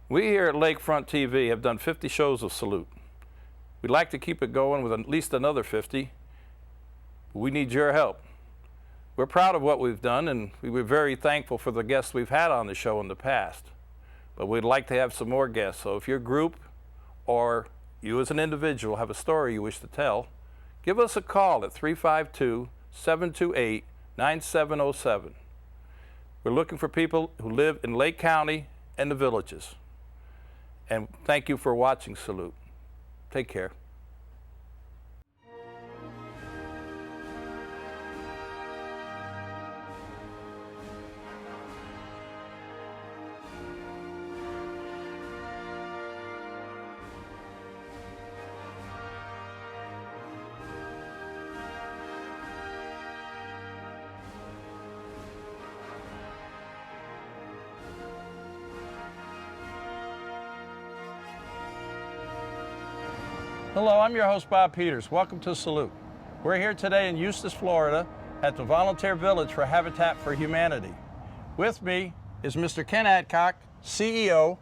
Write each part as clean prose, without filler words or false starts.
We here at Lakefront TV have done 50 shows of Salute. We'd like to keep it going with at least another 50. We need your help. We're proud of what we've done, and we were very thankful for the guests we've had on the show in the past. But we'd like to have some more guests, so if your group or you as an individual have a story you wish to tell, give us a call at 352-728-9707. We're looking for people who live in Lake County and the villages. And thank you for watching Salute. Take care. Hello, I'm your host, Bob Peters. Welcome to Salute. We're here today in Eustis, Florida at the Volunteer Village for Habitat for Humanity. With me is Mr. Ken Adcock, CEO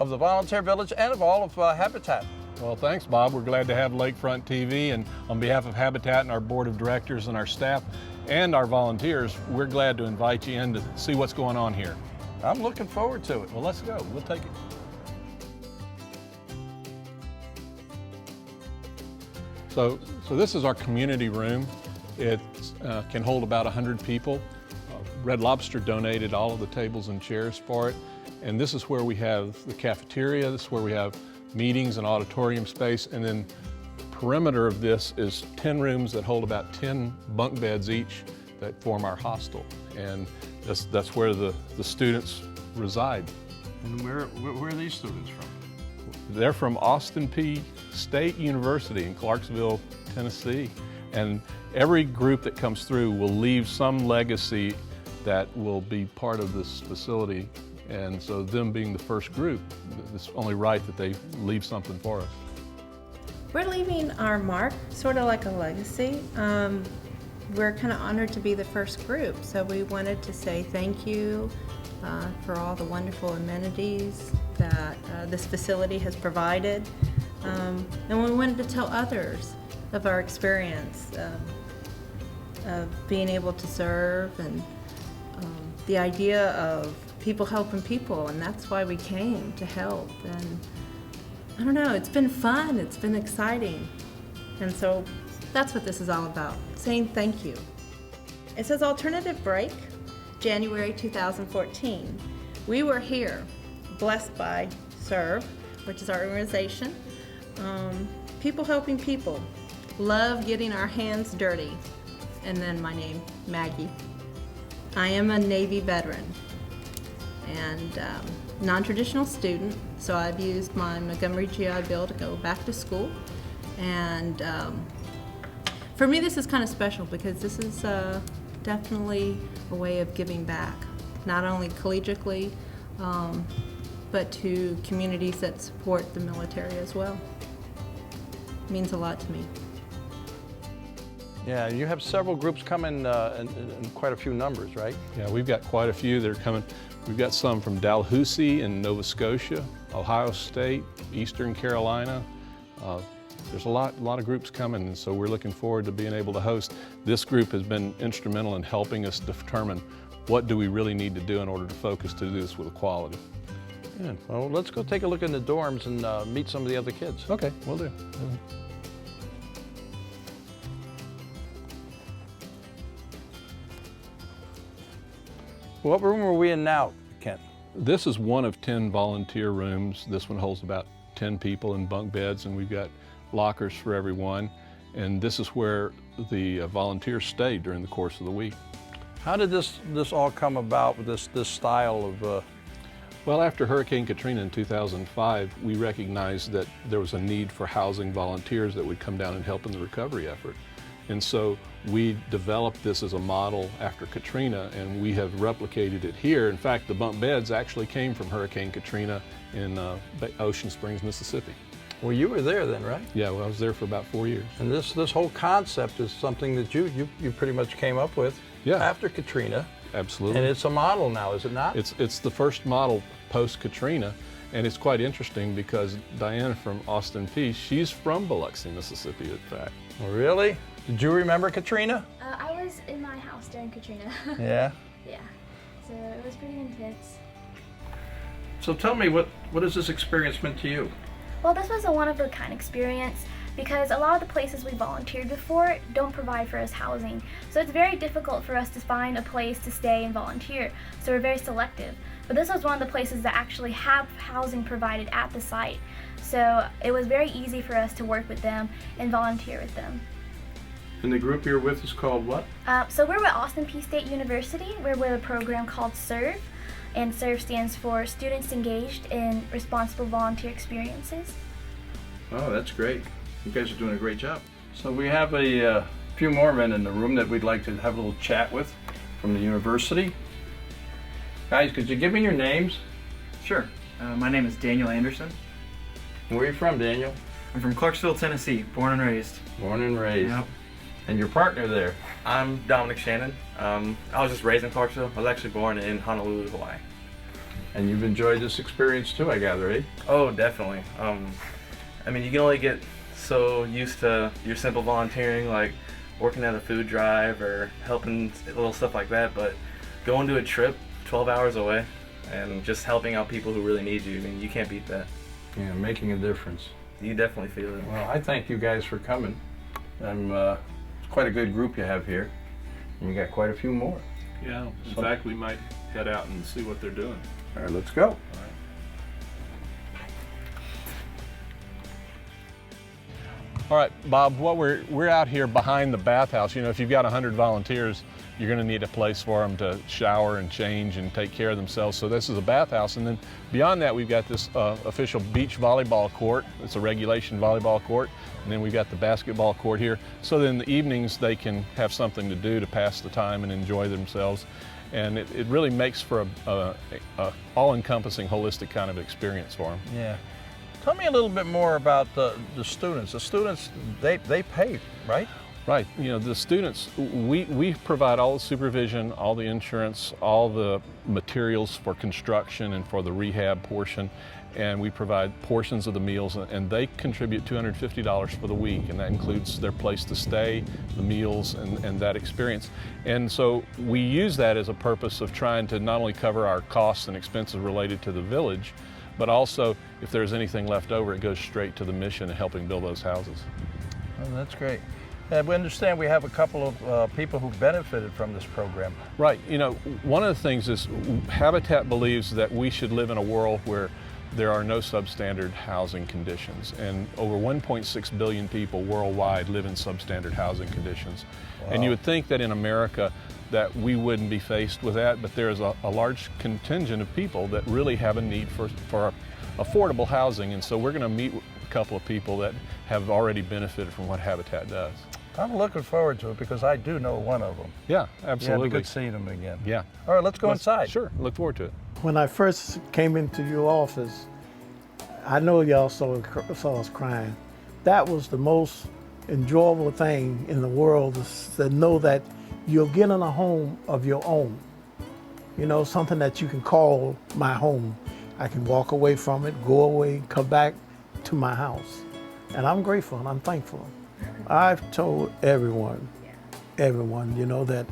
of the Volunteer Village and of all of Habitat. Well, thanks, Bob. We're glad to have Lakefront TV, and on behalf of Habitat and our board of directors and our staff and our volunteers, we're glad to invite you in to see what's going on here. I'm looking forward to it. Well, let's go. We'll take it. So this is our community room. It can hold about 100 people. Red Lobster donated all of the tables and chairs for it. And this is where we have the cafeteria. This is where we have meetings and auditorium space. And then the perimeter of this is 10 rooms that hold about 10 bunk beds each that form our hostel. And that's where the students reside. And where are these students from? They're from Austin Peay State University in Clarksville, Tennessee. And every group that comes through will leave some legacy that will be part of this facility. And so them being the first group, it's only right that they leave something for us. We're leaving our mark, sort of like a legacy. We're kind of honored to be the first group, so we wanted to say thank you for all the wonderful amenities that this facility has provided. And we wanted to tell others of our experience of being able to serve and the idea of people helping people, and that's why we came to help. And I don't know, it's been fun, it's been exciting. And so that's what this is all about, saying thank you. It says Alternative Break, January 2014. We were here, blessed by Serve, which is our organization. People helping people, love getting our hands dirty. And then my name, Maggie. I am a Navy veteran and non-traditional student, so I've used my Montgomery GI Bill to go back to school. And for me, this is kind of special because this is definitely a way of giving back, not only collegiately, but to communities that support the military as well. It means a lot to me. Yeah, you have several groups coming in quite a few numbers, right? Yeah, we've got quite a few that are coming. We've got some from Dalhousie in Nova Scotia, Ohio State, Eastern Carolina. There's a lot of groups coming, and so we're looking forward to being able to host. This group has been instrumental in helping us determine what do we really need to do in order to focus to do this with quality. Good. Well, let's go take a look in the dorms and meet some of the other kids. Okay, will do. What room are we in now, Kent? This is one of 10 volunteer rooms. This one holds about 10 people in bunk beds, and we've got lockers for everyone. And this is where the volunteers stay during the course of the week. How did this all come about with this style of? Well, after Hurricane Katrina in 2005, we recognized that there was a need for housing volunteers that would come down and help in the recovery effort. And so we developed this as a model after Katrina, and we have replicated it here. In fact, the bunk beds actually came from Hurricane Katrina in Ocean Springs, Mississippi. Well, you were there then, right? Yeah, well, I was there for about 4 years. And this whole concept is something that you pretty much came up with after Katrina. Absolutely. And it's a model now, is it not? It's the first model post-Katrina, And it's quite interesting because Diana from Austin Peay, she's from Biloxi, Mississippi, in fact. Really? Did you remember Katrina? I was in my house during Katrina. Yeah. Yeah, so it was pretty intense. So tell me, what has this experience meant to you? Well, this was a one-of-a-kind experience because a lot of the places we volunteered before don't provide for us housing. So it's very difficult for us to find a place to stay and volunteer. So we're very selective. But this was one of the places that actually have housing provided at the site. So it was very easy for us to work with them and volunteer with them. And the group you're with is called what? So we're with Austin Peay State University. We're with a program called SERVE. And SERVE stands for Students Engaged in Responsible Volunteer Experiences. Oh, that's great. You guys are doing a great job. So we have a few more men in the room that we'd like to have a little chat with from the university. Guys, could you give me your names? Sure. My name is Daniel Anderson. Where are you from, Daniel? I'm from Clarksville, Tennessee, born and raised. Born and raised. Yep. And your partner there? I'm Dominic Shannon. I was just raised in Clarksville. I was actually born in Honolulu, Hawaii. And you've enjoyed this experience too, I gather, eh? Oh, definitely. I mean, you can only get so used to your simple volunteering, like working at a food drive or helping little stuff like that, but going to a trip 12 hours away and just helping out people who really need you, I mean, you can't beat that. Yeah, making a difference. You definitely feel it. Well, I thank you guys for coming. It's quite a good group you have here. And you got quite a few more. Yeah, in fact, we might head out and see what they're doing. All right, let's go. All right, Bob, we're out here behind the bathhouse. You know, if you've got 100 volunteers, you're going to need a place for them to shower and change and take care of themselves. So this is a bathhouse. And then beyond that, we've got this official beach volleyball court. It's a regulation volleyball court. And then we've got the basketball court here. So then in the evenings, they can have something to do to pass the time and enjoy themselves. And it really makes for a all-encompassing, holistic kind of experience for them. Yeah. Tell me a little bit more about the students. The students, they pay, right? Right. You know, the students, we provide all the supervision, all the insurance, all the materials for construction and for the rehab portion, and we provide portions of the meals, and they contribute $250 for the week, and that includes their place to stay, the meals, and that experience. And so we use that as a purpose of trying to not only cover our costs and expenses related to the village, but also if there's anything left over, it goes straight to the mission of helping build those houses. Oh, that's great. And we understand we have a couple of people who benefited from this program. Right. You know, one of the things is Habitat believes that we should live in a world where there are no substandard housing conditions. And over 1.6 billion people worldwide live in substandard housing conditions. Wow. And you would think that in America that we wouldn't be faced with that, but there's a large contingent of people that really have a need for affordable housing. And so we're going to meet a couple of people that have already benefited from what Habitat does. I'm looking forward to it because I do know one of them. Yeah, absolutely. Yeah, it'd be good seeing them again. Yeah. All right, let's go inside. Sure, look forward to it. When I first came into your office, I know y'all saw us crying. That was the most enjoyable thing in the world, is to know that you're getting a home of your own. You know, something that you can call my home. I can walk away from it, go away, come back to my house. And I'm grateful and I'm thankful. I've told everyone, you know, that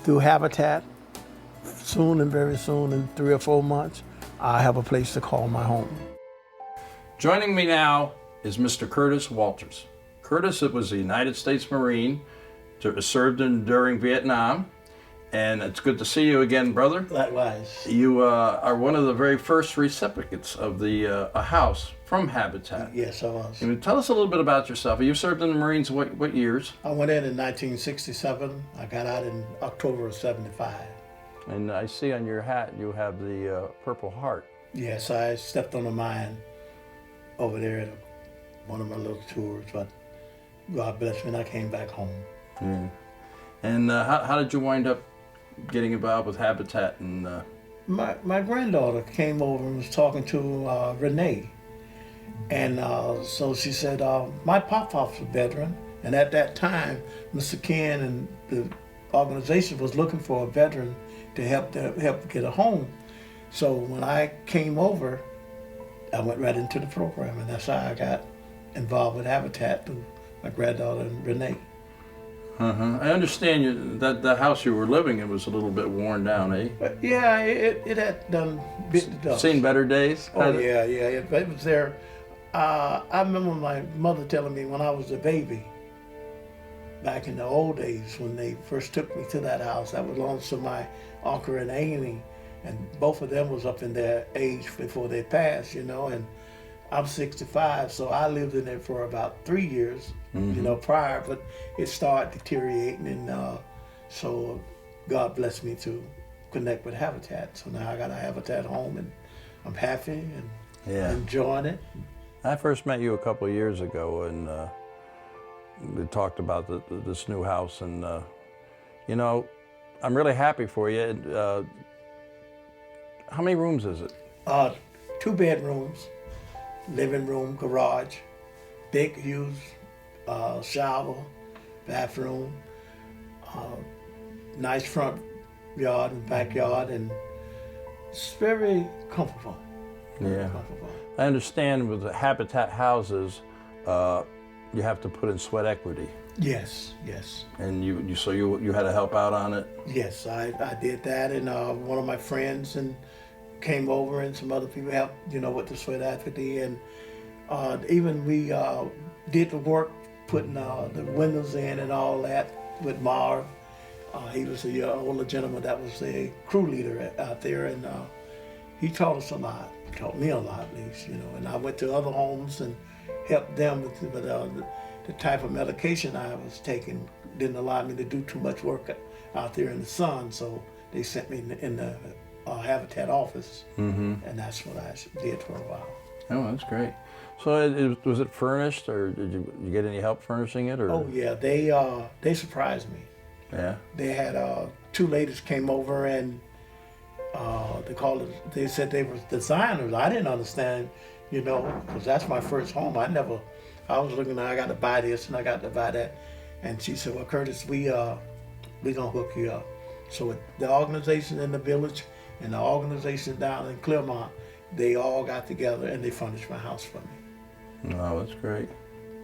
through Habitat, soon and very soon, in 3 or 4 months, I have a place to call my home. Joining me now is Mr. Curtis Walters. Curtis was a United States Marine, served during Vietnam, and it's good to see you again, brother. Likewise. You are one of the very first recipients of a house from Habitat. Yes, I was. Can you tell us a little bit about yourself? You served in the Marines what years? I went in 1967. I got out in October of 75. And I see on your hat you have the Purple Heart. Yes, I stepped on a mine over there at one of my little tours, but God bless me and I came back home. Yeah. And how did you wind up getting involved with Habitat? And My granddaughter came over and was talking to Renee. And so she said, my pop-pop's a veteran. And at that time, Mr. Ken and the organization was looking for a veteran to help get a home. So when I came over, I went right into the program, and that's how I got involved with Habitat through my granddaughter and Renee. I understand that the house you were living in was a little bit worn down, eh? But yeah, it had done bit to dust. Seen better days? Oh yeah, it was there. I remember my mother telling me when I was a baby, back in the old days when they first took me to that house, that was belonged to my uncle and Amy, and both of them was up in their age before they passed, you know, and I'm 65, so I lived in there for about 3 years, you know, prior, but it started deteriorating, and so God blessed me to connect with Habitat. So now I got a Habitat home, and I'm happy and enjoying it. I first met you a couple of years ago, and we talked about this new house, and you know, I'm really happy for you. How many rooms is it? 2 bedrooms, living room, garage, big, huge shower, bathroom, nice front yard and backyard, and it's very comfortable. Very comfortable. I understand with the Habitat houses, you have to put in sweat equity. Yes. And you had to help out on it? Yes, I did that, and one of my friends and came over, and some other people helped, you know, with the sweat equity, and even we did the work putting the windows in and all that with Marv. He was the older gentleman that was the crew leader out there, and he taught us a lot. Taught me a lot, at least, you know. And I went to other homes and helped them with the type of medication I was taking didn't allow me to do too much work out there in the sun, so they sent me in the Habitat office, and that's what I did for a while. Oh, that's great. So was it furnished, or did you get any help furnishing it? Or? Oh yeah, they surprised me. Yeah. They had 2 ladies came over, and they said they were designers. I didn't understand, you know, because that's my first home. I was looking at, I got to buy this and I got to buy that. And she said, well, Curtis, we gonna hook you up. So the organization in the village and the organization down in Claremont, they all got together and they furnished my house for me. Oh, that's great.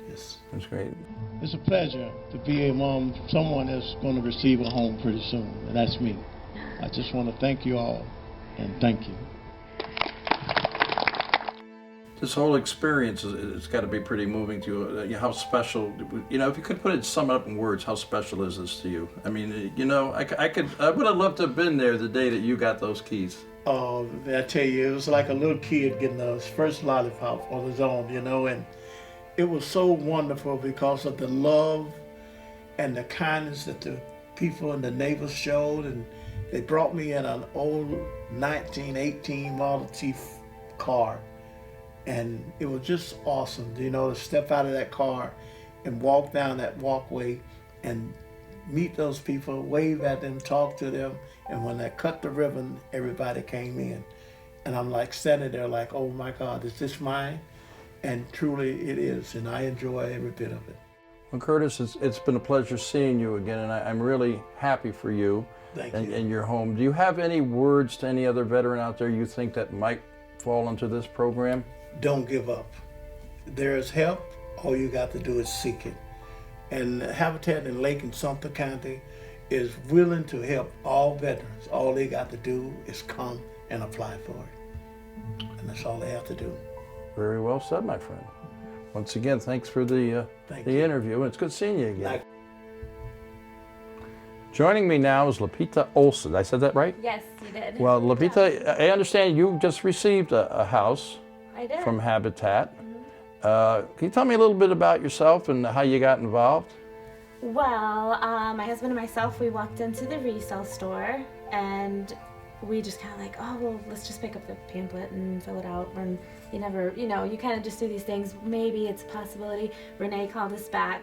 Yes. That's great. It's a pleasure to be among someone that's going to receive a home pretty soon, and that's me. I just want to thank you all, and thank you. This whole experience, it's got to be pretty moving to you. How special, you know, if you could sum it up in words, how special is this to you? I mean, you know, I would have loved to have been there the day that you got those keys. Oh, I tell you, it was like a little kid getting his first lollipop on his own, you know, and it was so wonderful because of the love and the kindness that the people and the neighbors showed, and they brought me in an old 1918 Model T car, and it was just awesome, you know, to step out of that car and walk down that walkway and meet those people, wave at them, talk to them, and when I cut the ribbon, everybody came in. And I'm like standing there like, oh my God, is this mine? And truly it is, and I enjoy every bit of it. Well, Curtis, it's been a pleasure seeing you again, and I'm really happy for you and your home. Do you have any words to any other veteran out there you think that might fall into this program? Don't give up. There's help. All you got to do is seek it. And Habitat in Lake and Sumter County is willing to help all veterans. All they got to do is come and apply for it. And that's all they have to do. Very well said, my friend. Once again, thanks for the interview. It's good seeing you again. Joining me now is Lapita Olson. Did I said that right? Yes, you did. Well, Lapita, I understand you just received a house from Habitat. Can you tell me a little bit about yourself and how you got involved? Well, my husband and myself, we walked into the resale store and we just kind of like, oh, well, let's just pick up the pamphlet and fill it out. And you never, you know, you kind of just do these things. Maybe it's a possibility. Renee called us back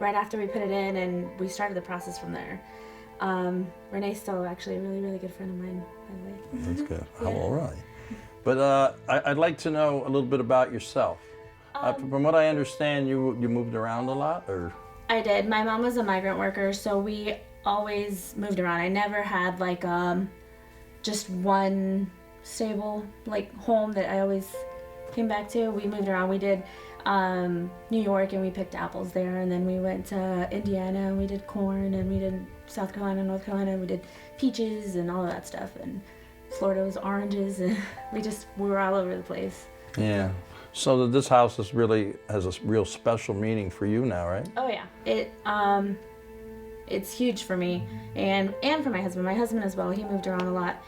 right after we put it in, and we started the process from there. Renee's still actually a really, really good friend of mine, by the way. That's good. Yeah. All right. But I'd like to know a little bit about yourself. From what I understand, you moved around a lot, or? I did. My mom was a migrant worker, so we always moved around. I never had like just one stable like home that I always came back to. We moved around. We did New York and we picked apples there, and then we went to Indiana and we did corn, and we did South Carolina, North Carolina, and we did peaches and all of that stuff, and Florida was oranges, and we were all over the place. Yeah. So this house has a real special meaning for you now, right? Oh yeah, it's huge for me and for my husband. My husband as well. He moved around a lot.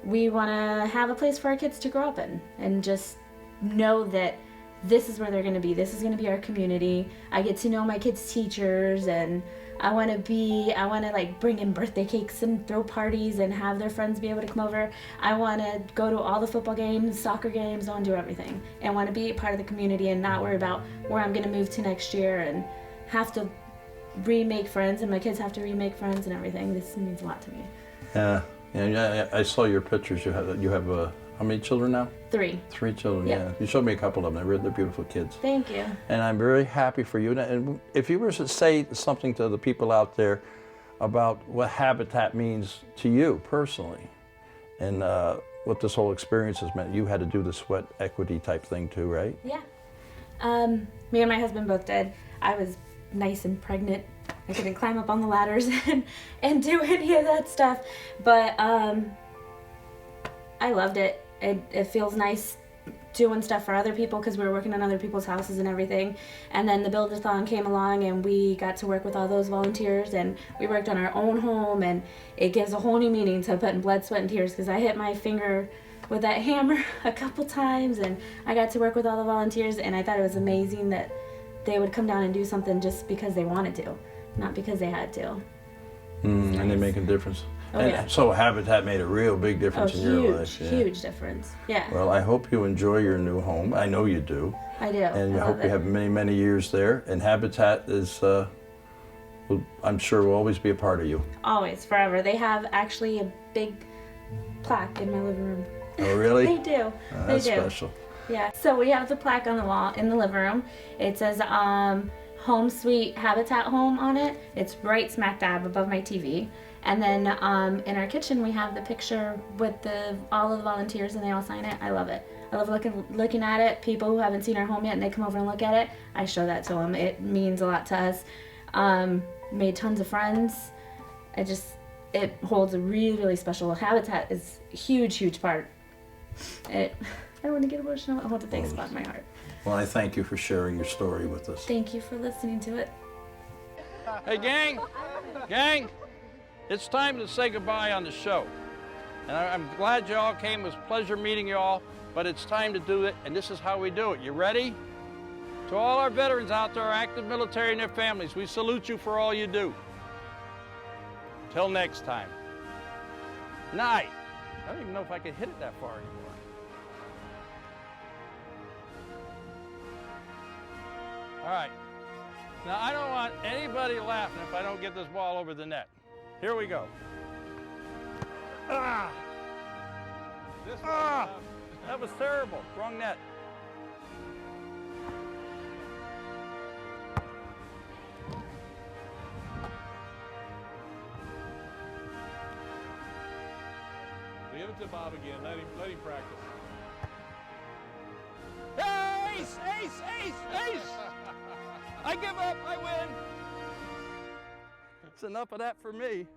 We want to have a place for our kids to grow up in and just know that this is where they're going to be. This is going to be our community. I get to know my kids' teachers, and I want to like bring in birthday cakes and throw parties and have their friends be able to come over. I want to go to all the football games, soccer games. I want to do everything and want to be a part of the community and not worry about where I'm going to move to next year and have to remake friends, and my kids have to remake friends and everything. This means a lot to me. Yeah. Yeah. I saw your pictures. You have how many children now? 3. 3 children. Yep. Yeah. You showed me a couple of them. They're beautiful kids. Thank you. And I'm very happy for you. And if you were to say something to the people out there about what Habitat means to you personally, and what this whole experience has meant, you had to do the sweat equity type thing too, right? Yeah. Me and my husband both did. I was nice and pregnant. I couldn't climb up on the ladders and do any of that stuff. But I loved it. It feels nice doing stuff for other people because we were working on other people's houses and everything. And then the Build-A-thon came along and we got to work with all those volunteers, and we worked on our own home, and it gives a whole new meaning to putting blood, sweat, and tears, because I hit my finger with that hammer a couple times, and I got to work with all the volunteers, and I thought it was amazing that they would come down and do something just because they wanted to, not because they had to. And they make a difference. Oh, and yeah. so Habitat made a real big difference in your life. Yeah. Huge difference. Yeah. Well, I hope you enjoy your new home. I know you do. I do. And I love hope it. you have many, many years there. And Habitat is, I'm sure, will always be a part of you. Always, forever. They have actually a big plaque in my living room. Oh, really? They do. That's they do. special. Yeah. So we have the plaque on the wall in the living room. It says Home Sweet Habitat Home on it. It's right smack dab above my TV. And then in our kitchen we have the picture with all of the volunteers, and they all sign it. I love it. I love looking at it. People who haven't seen our home yet and they come over and look at it, I show that to them. It means a lot to us. Made tons of friends. It holds a really, really special. Habitat is a huge, huge part. I don't want to get emotional. I hold a big spot in my heart. Well, I thank you for sharing your story with us. Thank you for listening to it. Hey, gang, it's time to say goodbye on the show. And I'm glad you all came. It was a pleasure meeting you all, but it's time to do it, and this is how we do it. You ready? To all our veterans out there, our active military and their families, we salute you for all you do. Till next time. Night. I don't even know if I can hit it that far anymore. All right. Now, I don't want anybody laughing if I don't get this ball over the net. Here we go. Ah! That was terrible. Wrong net. Give it to Bob again. Let him practice. Ace! Ace! Ace! Ace! I give up. I win. It's enough of that for me.